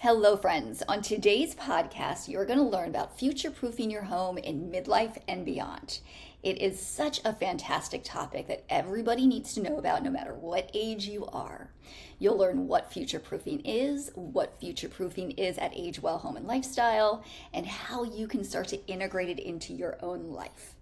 Hello, friends. On today's podcast, you're going to learn about future-proofing your home in midlife and beyond. It is such a fantastic topic that everybody needs to know about no matter what age you are. You'll learn what future-proofing is, what future-proofing is at Age Well Home and Lifestyle, and how you can start to integrate it into your own life.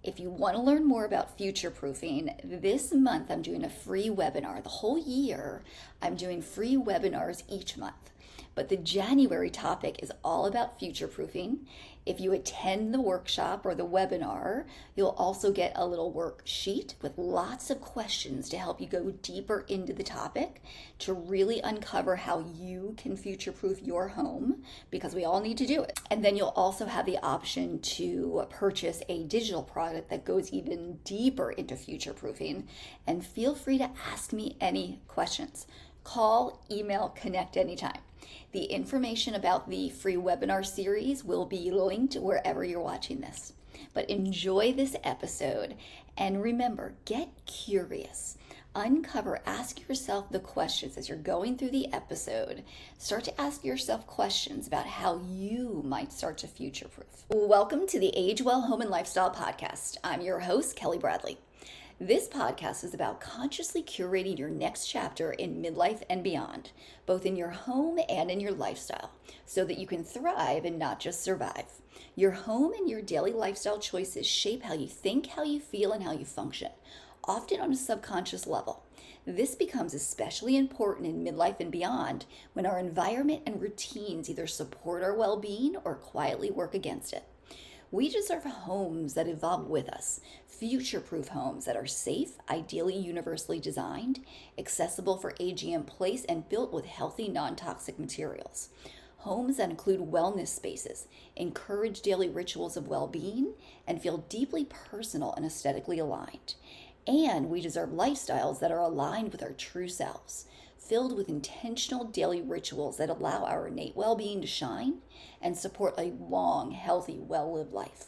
If you want to learn more about future-proofing, this month I'm doing a free webinar. The whole year, I'm doing free webinars each month. But the January topic is all about future-proofing. If you attend the workshop or the webinar, you'll also get a little worksheet with lots of questions to help you go deeper into the topic to really uncover how you can future-proof your home, because we all need to do it. And then you'll also have the option to purchase a digital product that goes even deeper into future-proofing. And feel free to ask me any questions. Call, email, connect anytime. The information about the free webinar series will be linked wherever you're watching this. But enjoy this episode, and remember, get curious. Uncover, ask yourself the questions as you're going through the episode. Start to ask yourself questions about how you might start to future-proof. Welcome to the Age Well Home and Lifestyle podcast. I'm your host, Kelly Bradley. This podcast is about consciously curating your next chapter in midlife and beyond, both in your home and in your lifestyle, so that you can thrive and not just survive. Your home and your daily lifestyle choices shape how you think, how you feel, and how you function, often on a subconscious level. This becomes especially important in midlife and beyond when our environment and routines either support our well-being or quietly work against it. We deserve homes that evolve with us, future-proof homes that are safe, ideally universally designed, accessible for aging in place, and built with healthy, non-toxic materials. Homes that include wellness spaces, encourage daily rituals of well-being, and feel deeply personal and aesthetically aligned. And we deserve lifestyles that are aligned with our true selves, filled with intentional daily rituals that allow our innate well-being to shine and support a long, healthy, well-lived life.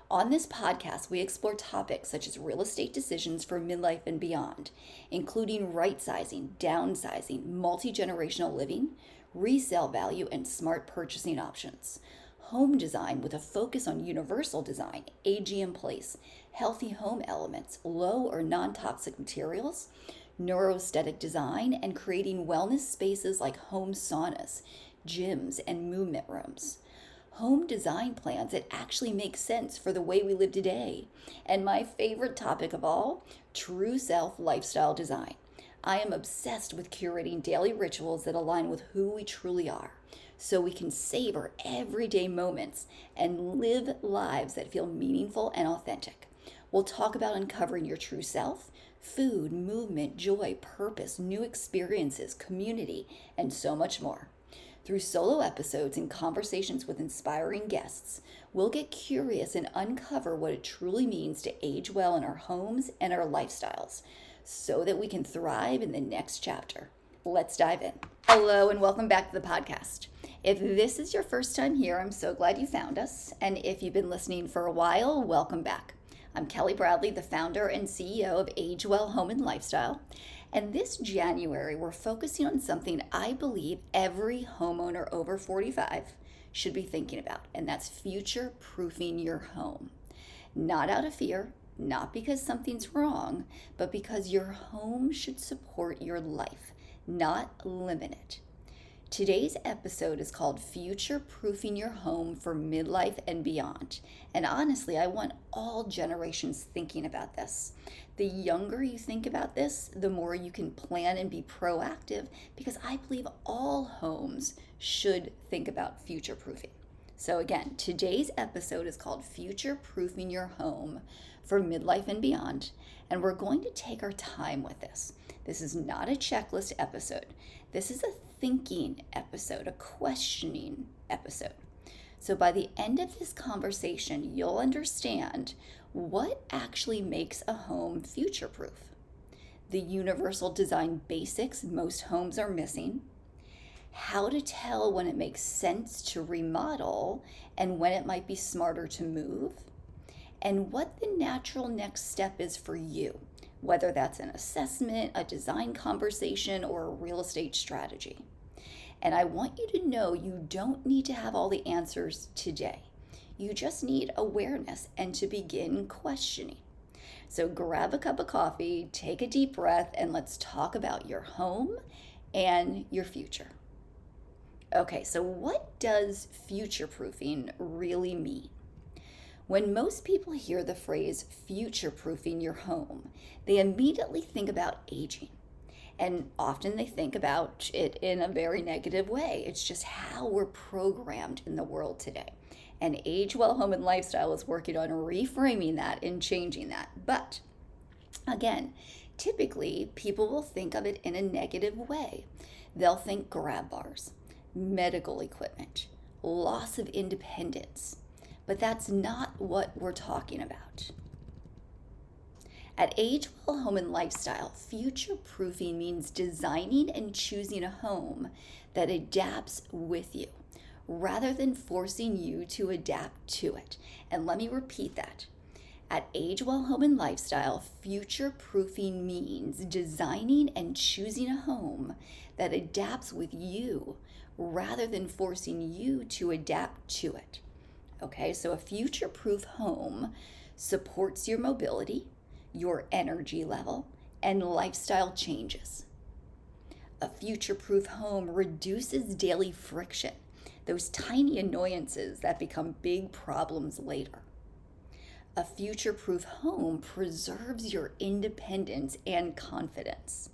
On this podcast, we explore topics such as real estate decisions for midlife and beyond, including right-sizing, downsizing, multi-generational living, resale value, and smart purchasing options. Home design with a focus on universal design, aging in place, healthy home elements, low or non-toxic materials, neuroaesthetic design, and creating wellness spaces like home saunas, gyms, and movement rooms. Home design plans that actually make sense for the way we live today. And my favorite topic of all, true self lifestyle design. I am obsessed with curating daily rituals that align with who we truly are, so we can savor everyday moments and live lives that feel meaningful and authentic. We'll talk about uncovering your true self, food, movement, joy, purpose, new experiences, community, and so much more. Through solo episodes and conversations with inspiring guests, we'll get curious and uncover what it truly means to age well in our homes and our lifestyles, so that we can thrive in the next chapter. Let's dive in. Hello, and welcome back to the podcast. If this is your first time here, I'm so glad you found us. And if you've been listening for a while, welcome back. I'm Kelly Bradley, the founder and CEO of Age Well Home and Lifestyle. And this January, we're focusing on something I believe every homeowner over 45 should be thinking about, and that's future-proofing your home. Not out of fear, not because something's wrong, but because your home should support your life, not limit it. Today's episode is called Future-Proofing Your Home for Midlife and Beyond. And honestly, I want all generations thinking about this. The younger you think about this, the more you can plan and be proactive, because I believe all homes should think about future-proofing. So again, today's episode is called Future-Proofing Your Home for Midlife and Beyond, and we're going to take our time with this. This is not a checklist episode. This is a thinking episode, a questioning episode. So by the end of this conversation, you'll understand what actually makes a home future-proof, the universal design basics most homes are missing, how to tell when it makes sense to remodel and when it might be smarter to move, and what the natural next step is for you, whether that's an assessment, a design conversation, or a real estate strategy. And I want you to know you don't need to have all the answers today. You just need awareness and to begin questioning. So grab a cup of coffee, take a deep breath, and let's talk about your home and your future. Okay, so what does future proofing really mean? When most people hear the phrase future proofing your home, they immediately think about aging. And often they think about it in a very negative way. It's just how we're programmed in the world today. And Age Well Home and Lifestyle is working on reframing that and changing that. But again, typically people will think of it in a negative way. They'll think grab bars, medical equipment, loss of independence. But that's not what we're talking about. At Age Well Home and Lifestyle, future proofing means designing and choosing a home that adapts with you rather than forcing you to adapt to it. And let me repeat that. At Age Well Home and Lifestyle, future proofing means designing and choosing a home that adapts with you rather than forcing you to adapt to it. Okay, so a future proof home supports your mobility, your energy level, and lifestyle changes. A future proof home reduces daily friction, those tiny annoyances that become big problems later. A future proof home preserves your independence and confidence.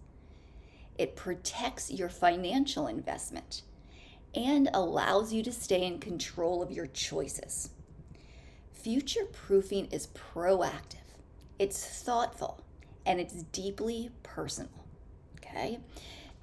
It protects your financial investment and allows you to stay in control of your choices. Future proofing is proactive, it's thoughtful, and it's deeply personal. Okay?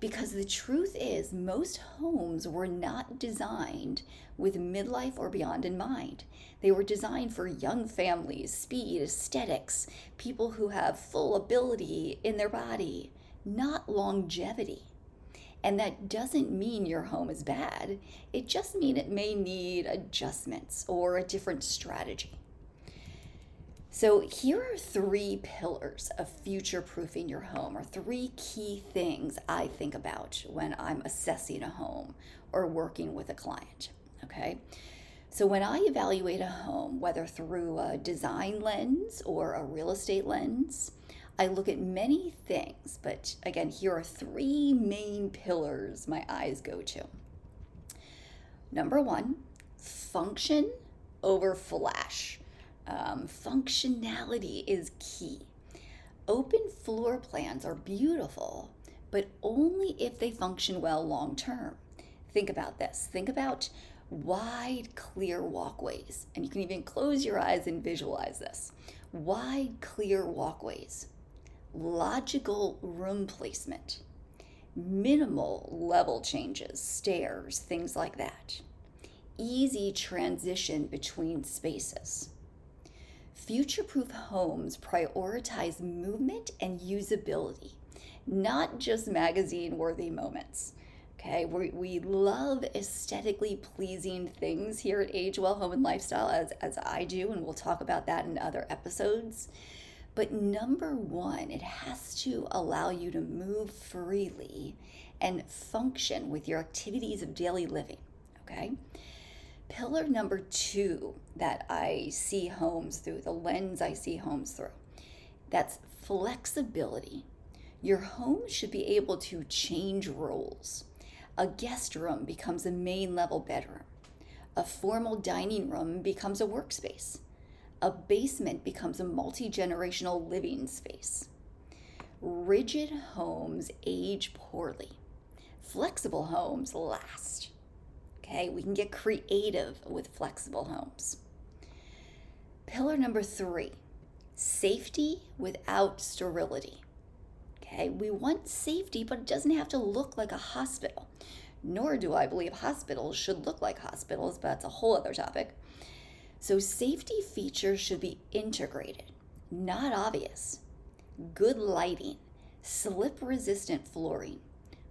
Because the truth is, most homes were not designed with midlife or beyond in mind. They were designed for young families, speed, aesthetics, people who have full ability in their body, not longevity. And that doesn't mean your home is bad. It just means it may need adjustments or a different strategy. So here are 3 pillars of future-proofing your home, or 3 key things I think about when I'm assessing a home or working with a client, okay? So when I evaluate a home, whether through a design lens or a real estate lens, I look at many things, but again, here are 3 main pillars my eyes go to. Number 1, function over flash. Functionality is key. Open floor plans are beautiful, but only if they function well long term. Think about this. Think about wide, clear walkways. And you can even close your eyes and visualize this. Wide, clear walkways. Logical room placement. Minimal level changes, stairs, things like that. Easy transition between spaces. Future-proof homes prioritize movement and usability, not just magazine-worthy moments. Okay, we love aesthetically pleasing things here at Age Well Home and Lifestyle, as I do, and we'll talk about that in other episodes. But number 1, it has to allow you to move freely and function with your activities of daily living, okay? Pillar number 2 that I see homes through, the lens I see homes through, that's flexibility. Your home should be able to change roles. A guest room becomes a main level bedroom. A formal dining room becomes a workspace. A basement becomes a multi-generational living space. Rigid homes age poorly. Flexible homes last. Okay, we can get creative with flexible homes. Pillar number 3, safety without sterility. Okay, we want safety, but it doesn't have to look like a hospital. Nor do I believe hospitals should look like hospitals, but that's a whole other topic. So safety features should be integrated, not obvious. Good lighting, slip-resistant flooring,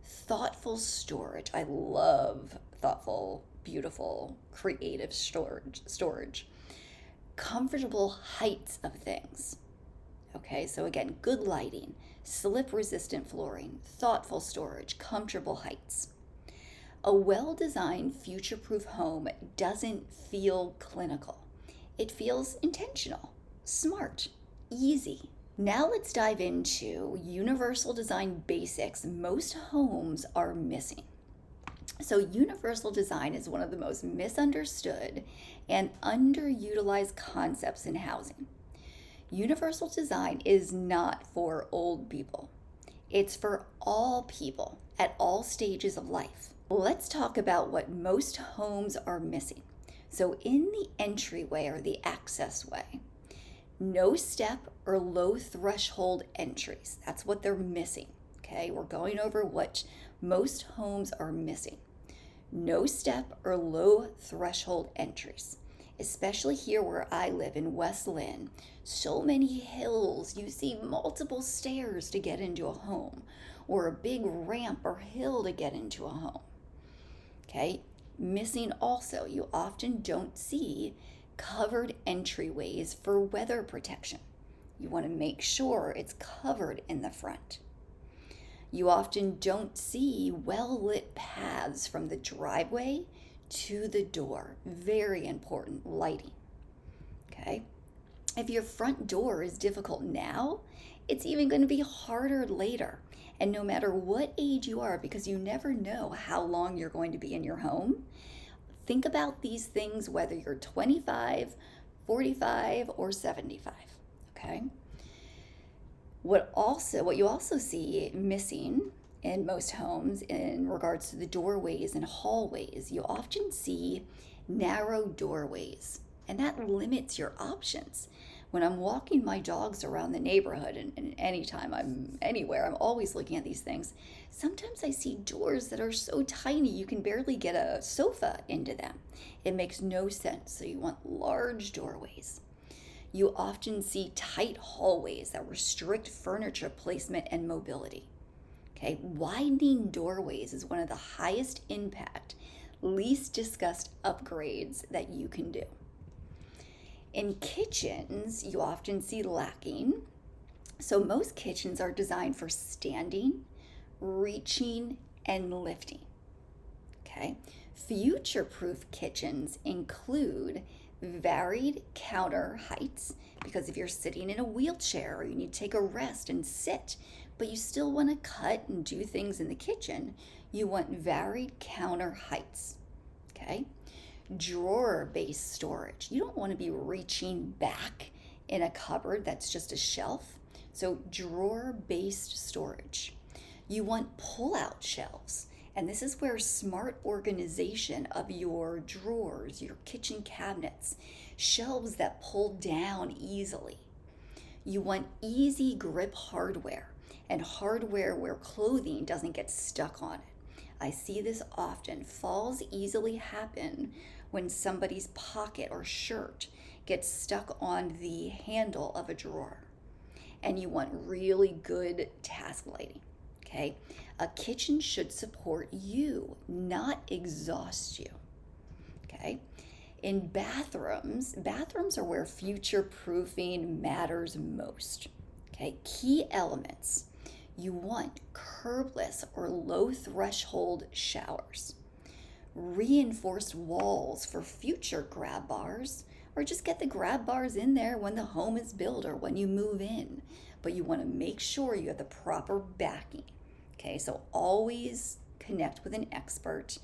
thoughtful storage. I love thoughtful, beautiful, creative storage. Comfortable heights of things. Okay, so again, good lighting, slip-resistant flooring, thoughtful storage, comfortable heights. A well-designed, future-proof home doesn't feel clinical. It feels intentional, smart, easy. Now let's dive into universal design basics most homes are missing. So universal design is one of the most misunderstood and underutilized concepts in housing. Universal design is not for old people. It's for all people at all stages of life. Let's talk about what most homes are missing. So in the entryway or the access way, no step or low threshold entries. That's what they're missing. Okay, we're going over what most homes are missing. No step or low threshold entries. Especially here where I live in West Lynn, so many hills, you see multiple stairs to get into a home, or a big ramp or hill to get into a home. Okay, missing also, you often don't see covered entryways for weather protection. You want to make sure it's covered in the front. You often don't see well-lit paths from the driveway to the door. Very important, lighting. Okay? If your front door is difficult now, it's even going to be harder later. And no matter what age you are, because you never know how long you're going to be in your home, think about these things whether you're 25, 45, or 75. Okay? What you also see missing in most homes in regards to the doorways and hallways, you often see narrow doorways, and that limits your options. When I'm walking my dogs around the neighborhood, and anytime I'm anywhere, I'm always looking at these things. Sometimes I see doors that are so tiny you can barely get a sofa into them. It makes no sense, so you want large doorways. You often see tight hallways that restrict furniture placement and mobility. Okay, widening doorways is one of the highest impact, least discussed upgrades that you can do. In kitchens, you often see lacking. So most kitchens are designed for standing, reaching, and lifting. Okay, future-proof kitchens include varied counter heights, because if you're sitting in a wheelchair or you need to take a rest and sit, but you still want to cut and do things in the kitchen, you want varied counter heights. Okay? Drawer-based storage. You don't want to be reaching back in a cupboard that's just a shelf. So drawer-based storage. You want pull-out shelves. And this is where smart organization of your drawers, your kitchen cabinets, shelves that pull down easily. You want easy grip hardware, and hardware where clothing doesn't get stuck on it. I see this often. Falls easily happen when somebody's pocket or shirt gets stuck on the handle of a drawer. And you want really good task lighting. Okay? A kitchen should support you, not exhaust you. Okay? In bathrooms are where future proofing matters most. Okay? Key elements. You want curbless or low threshold showers. Reinforced walls for future grab bars, or just get the grab bars in there when the home is built or when you move in. But you want to make sure you have the proper backing. Okay, so always connect with an expert.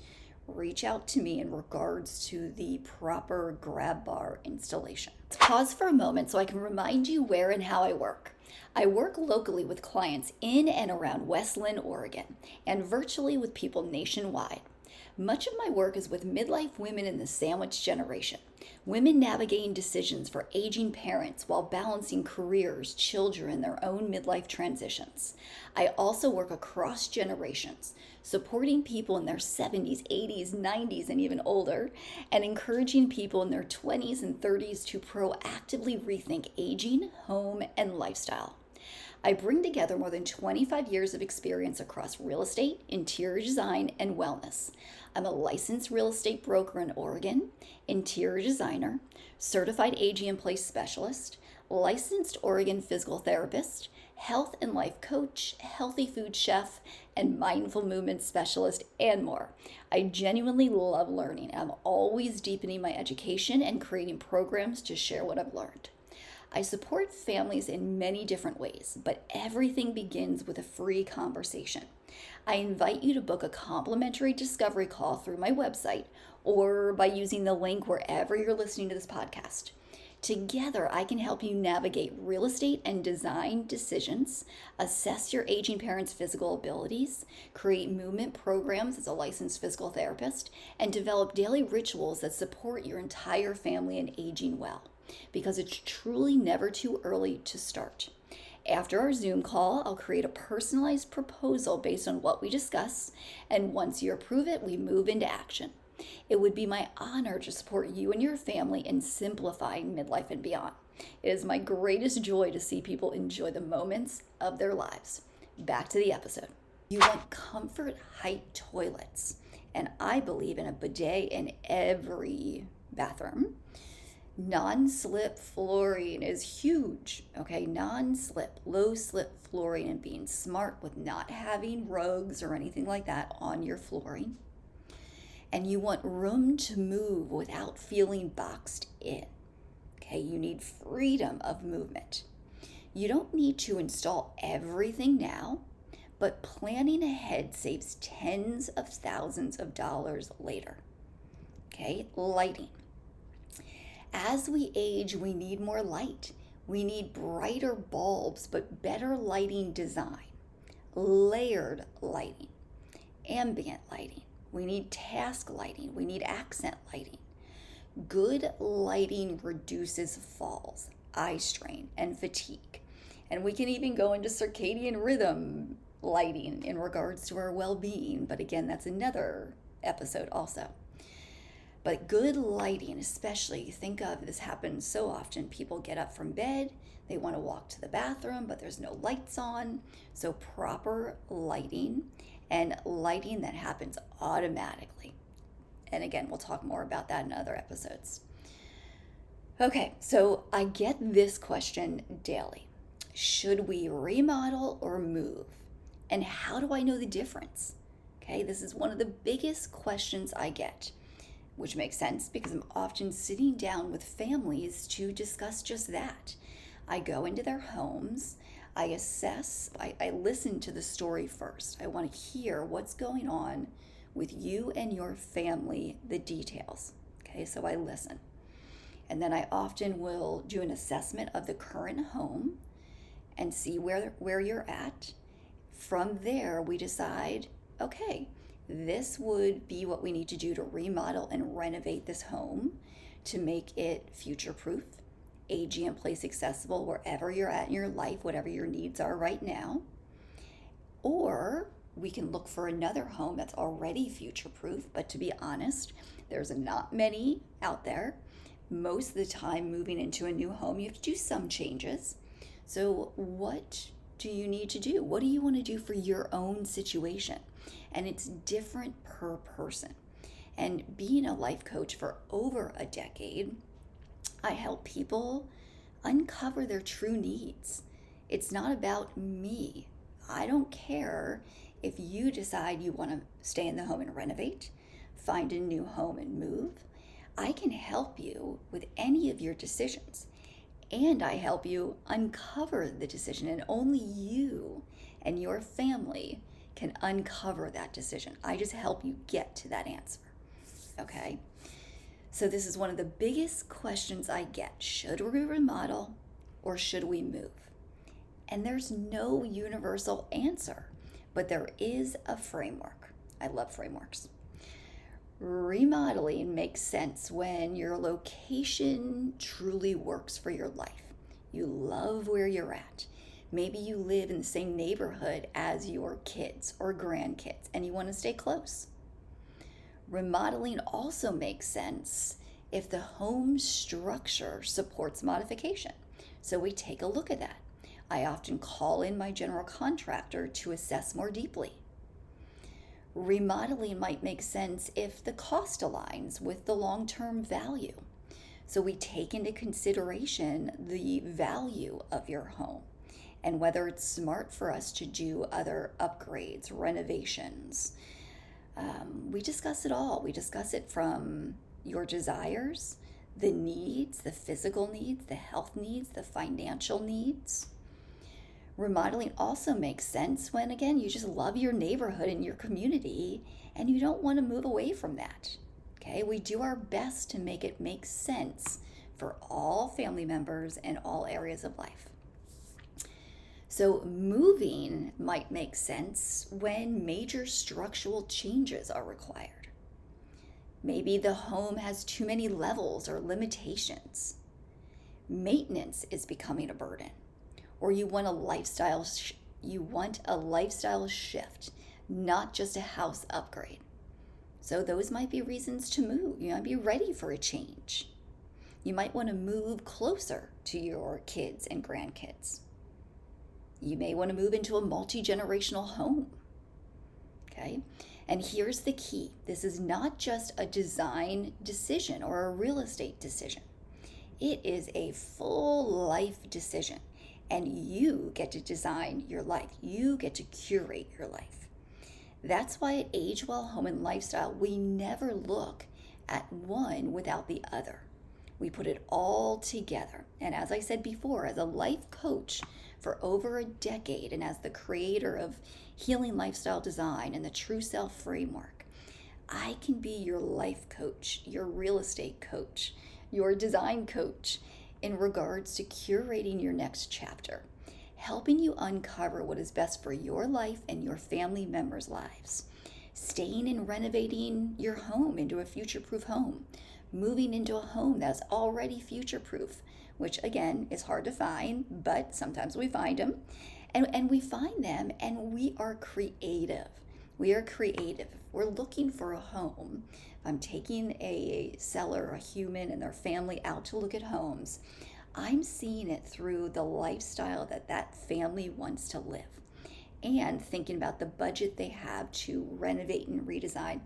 Reach out to me in regards to the proper grab bar installation. Let's pause for a moment so I can remind you where and how I work. I work locally with clients in and around West Lynn, Oregon, and virtually with people nationwide. Much of my work is with midlife women in the sandwich generation, women navigating decisions for aging parents while balancing careers, children, and their own midlife transitions. I also work across generations, supporting people in their 70s, 80s, 90s, and even older, and encouraging people in their 20s and 30s to proactively rethink aging, home, and lifestyle. I bring together more than 25 years of experience across real estate, interior design, and wellness. I'm a licensed real estate broker in Oregon, interior designer, certified aging in place specialist, licensed Oregon physical therapist, health and life coach, healthy food chef, and mindful movement specialist, and more. I genuinely love learning. I'm always deepening my education and creating programs to share what I've learned. I support families in many different ways, but everything begins with a free conversation. I invite you to book a complimentary discovery call through my website or by using the link wherever you're listening to this podcast. Together, I can help you navigate real estate and design decisions, assess your aging parents' physical abilities, create movement programs as a licensed physical therapist, and develop daily rituals that support your entire family in aging well, because it's truly never too early to start. After our Zoom call, I'll create a personalized proposal based on what we discuss, and once you approve it, we move into action. It would be my honor to support you and your family in simplifying midlife and beyond. It is my greatest joy to see people enjoy the moments of their lives. Back to the episode. You want comfort height toilets, and I believe in a bidet in every bathroom. Non-slip flooring is huge, okay? Non-slip, low slip flooring, and being smart with not having rugs or anything like that on your flooring. And you want room to move without feeling boxed in. Okay, you need freedom of movement. You don't need to install everything now, but planning ahead saves tens of thousands of dollars later. Okay, lighting. As we age, we need more light. We need brighter bulbs, but better lighting design, layered lighting, ambient lighting. We need task lighting. We need accent lighting. Good lighting reduces falls, eye strain, and fatigue. And we can even go into circadian rhythm lighting in regards to our well-being. But again, that's another episode also. But good lighting, especially, think of this happens so often. People get up from bed, they want to walk to the bathroom, but there's no lights on. So proper lighting and lighting that happens automatically. And again, we'll talk more about that in other episodes. Okay, so I get this question daily. Should we remodel or move? And how do I know the difference? Okay, this is one of the biggest questions I get, which makes sense because I'm often sitting down with families to discuss just that. I go into their homes, I assess, I listen to the story first. I want to hear what's going on with you and your family, the details. Okay, so I listen. And then I often will do an assessment of the current home and see where you're at. From there, we decide, okay, this would be what we need to do to remodel and renovate this home to make it future-proof, aging in place accessible wherever you're at in your life, whatever your needs are right now. Or we can look for another home that's already future-proof, but to be honest, there's not many out there. Most of the time, moving into a new home, you have to do some changes. So what do you need to do? What do you want to do for your own situation? And it's different per person. And being a life coach for over a decade, I help people uncover their true needs. It's not about me. I don't care if you decide you want to stay in the home and renovate, find a new home and move. I can help you with any of your decisions. And I help you uncover the decision, and only you and your family can uncover that decision. I just help you get to that answer. Okay? So this is one of the biggest questions I get. Should we remodel or should we move? And there's no universal answer, but there is a framework. I love frameworks. Remodeling makes sense when your location truly works for your life. You love where you're at. Maybe you live in the same neighborhood as your kids or grandkids and you want to stay close. Remodeling also makes sense if the home structure supports modification. So we take a look at that. I often call in my general contractor to assess more deeply. Remodeling might make sense if the cost aligns with the long-term value. So we take into consideration the value of your home and whether it's smart for us to do other upgrades, renovations. We discuss it all. We discuss it from your desires, the needs, the physical needs, the health needs, the financial needs. Remodeling also makes sense when, again, you just love your neighborhood and your community and you don't want to move away from that. Okay, we do our best to make it make sense for all family members and all areas of life. So moving might make sense when major structural changes are required. Maybe the home has too many levels or limitations. Maintenance is becoming a burden, or you want a lifestyle shift, not just a house upgrade. So those might be reasons to move. You might be ready for a change. You might want to move closer to your kids and grandkids. You may want to move into a multi-generational home. Okay? And here's the key. This is not just a design decision or a real estate decision. It is a full life decision. And you get to design your life. You get to curate your life. That's why at Age Well Home and Lifestyle, we never look at one without the other. We put it all together. And as I said before, as a life coach for over a decade and as the creator of Healing Lifestyle Design and the True Self Framework, I can be your life coach, your real estate coach, your design coach in regards to curating your next chapter, helping you uncover what is best for your life and your family members' lives, staying and renovating your home into a future-proof home, moving into a home that's already future-proof, which again is hard to find, but sometimes we find them. And we find them and we are creative. We are creative. We're looking for a home. I'm taking a seller, a human, and their family out to look at homes. I'm seeing it through the lifestyle that family wants to live and thinking about the budget they have to renovate and redesign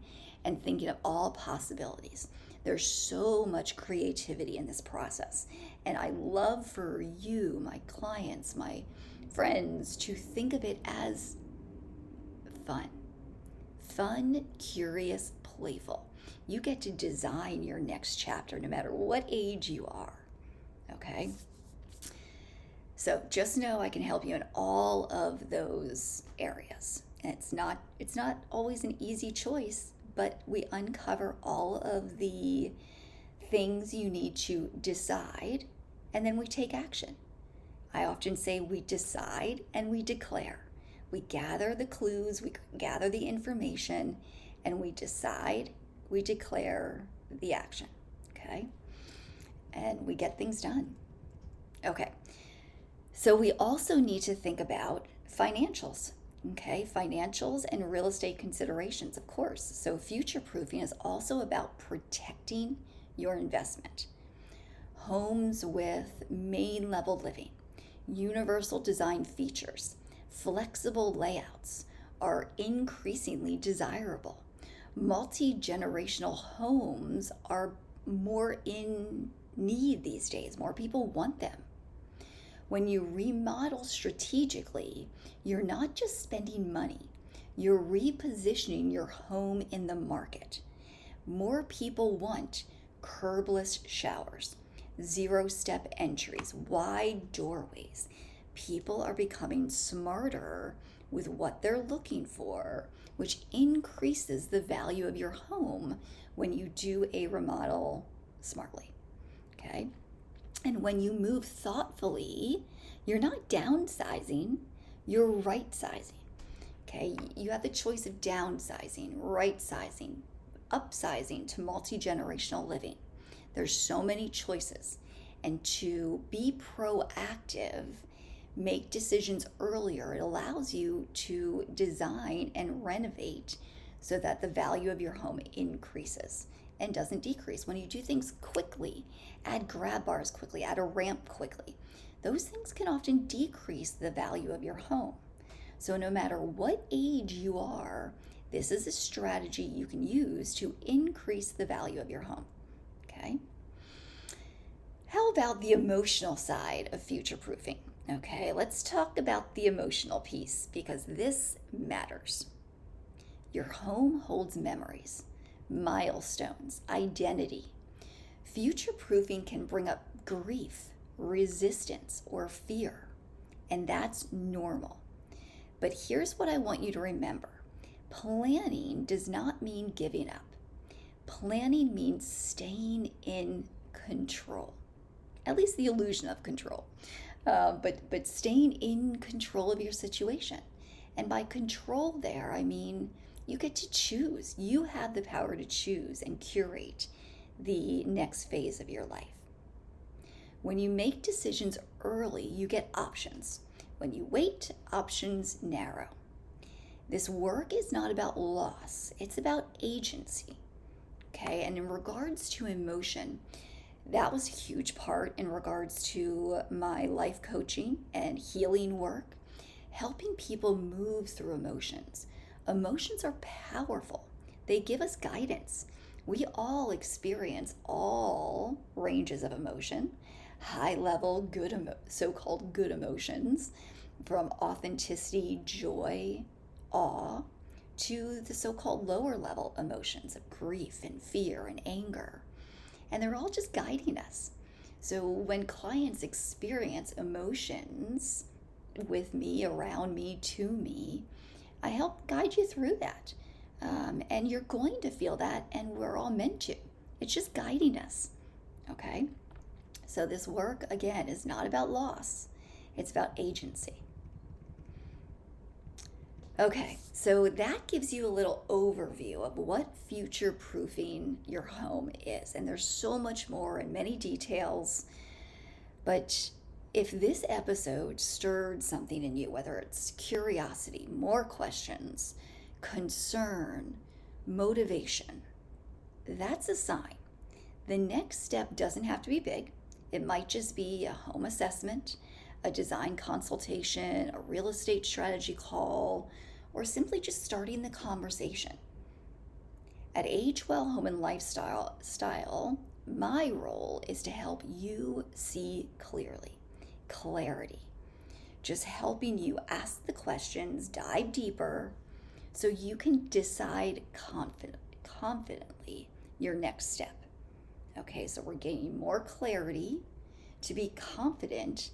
and thinking of all possibilities. There's so much creativity in this process. And I love for you, my clients, my friends, to think of it as fun. Fun, curious, playful. You get to design your next chapter no matter what age you are. Okay? So just know I can help you in all of those areas. And it's not always an easy choice, but we uncover all of the things you need to decide, and then we take action. I often say we decide and we declare. We gather the clues, we gather the information, and we decide, we declare the action, okay? And we get things done. Okay, so we also need to think about financials. Okay, financials and real estate considerations, of course. So future proofing is also about protecting your investment. Homes with main level living, universal design features, flexible layouts are increasingly desirable. Multi-generational homes are more in need these days. More people want them. When you remodel strategically, you're not just spending money, you're repositioning your home in the market. More people want curbless showers, zero-step entries, wide doorways. People are becoming smarter with what they're looking for, which increases the value of your home when you do a remodel smartly, okay? And when you move thoughtfully, you're not downsizing, you're right sizing. Okay, you have the choice of downsizing, right sizing, upsizing to multi-generational living. There's so many choices. And to be proactive, make decisions earlier, it allows you to design and renovate so that the value of your home increases and doesn't decrease. When you do things quickly, add grab bars quickly, add a ramp quickly, those things can often decrease the value of your home. So no matter what age you are, this is a strategy you can use to increase the value of your home, okay? How about the emotional side of future proofing? Okay, let's talk about the emotional piece because this matters. Your home holds memories, milestones, identity. Future proofing can bring up grief, resistance, or fear, and that's normal. But here's what I want you to remember: planning does not mean giving up. Planning means staying in control, at least the illusion of control, but staying in control of your situation. And by control, there, I mean you get to choose. You have the power to choose and curate the next phase of your life. When you make decisions early, you get options. When you wait, options narrow. This work is not about loss, it's about agency. Okay, and in regards to emotion, that was a huge part in regards to my life coaching and healing work, helping people move through emotions. Emotions are powerful, they give us guidance. We all experience all ranges of emotion, high level, so-called good emotions, from authenticity, joy, awe, to the so-called lower level emotions of grief and fear and anger. And they're all just guiding us. So when clients experience emotions with me, around me, to me, I help guide you through that. And you're going to feel that, and we're all meant to. It's just guiding us. Okay? So this work, again, is not about loss. It's about agency. Okay, so that gives you a little overview of what future proofing your home is. And there's so much more and many details. But if this episode stirred something in you, whether it's curiosity, more questions, concern, motivation, that's a sign. The next step doesn't have to be big. It might just be a home assessment, a design consultation, a real estate strategy call, or simply just starting the conversation. At Age Well Home and Lifestyle, my role is to help you see clearly, clarity, just helping you ask the questions, dive deeper, so you can decide confidently your next step. Okay, so we're gaining more clarity to be confident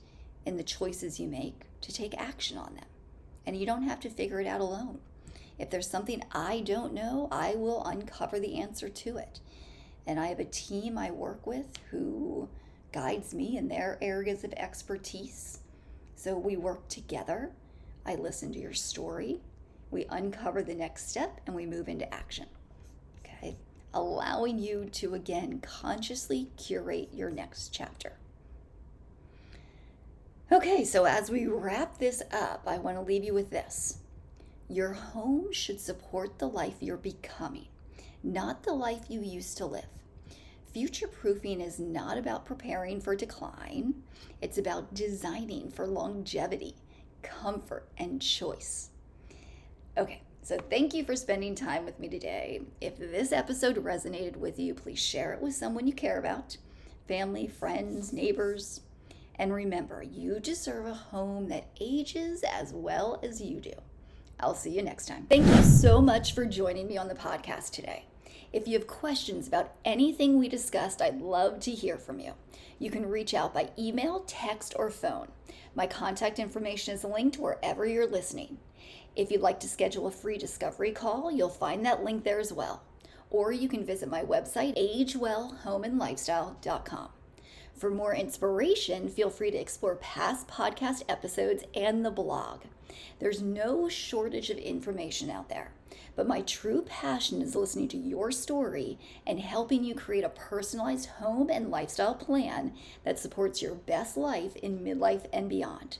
in the choices you make, to take action on them. And you don't have to figure it out alone. If there's something I don't know, I will uncover the answer to it. And I have a team I work with who guides me in their areas of expertise. So we work together. I listen to your story. We uncover the next step and we move into action. Okay? Allowing you to, again, consciously curate your next chapter. Okay, so as we wrap this up, I want to leave you with this. Your home should support the life you're becoming, not the life you used to live. Future proofing is not about preparing for decline. It's about designing for longevity, comfort, and choice. Okay, so thank you for spending time with me today. If this episode resonated with you, please share it with someone you care about, family, friends, neighbors. And remember, you deserve a home that ages as well as you do. I'll see you next time. Thank you so much for joining me on the podcast today. If you have questions about anything we discussed, I'd love to hear from you. You can reach out by email, text, or phone. My contact information is linked wherever you're listening. If you'd like to schedule a free discovery call, you'll find that link there as well. Or you can visit my website, agewellhomeandlifestyle.com. For more inspiration, feel free to explore past podcast episodes and the blog. There's no shortage of information out there, but my true passion is listening to your story and helping you create a personalized home and lifestyle plan that supports your best life in midlife and beyond.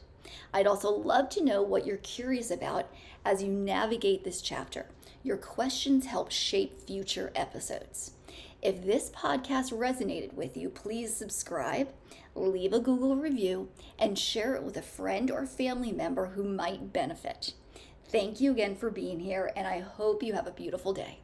I'd also love to know what you're curious about as you navigate this chapter. Your questions help shape future episodes. If this podcast resonated with you, please subscribe, leave a Google review, and share it with a friend or family member who might benefit. Thank you again for being here, and I hope you have a beautiful day.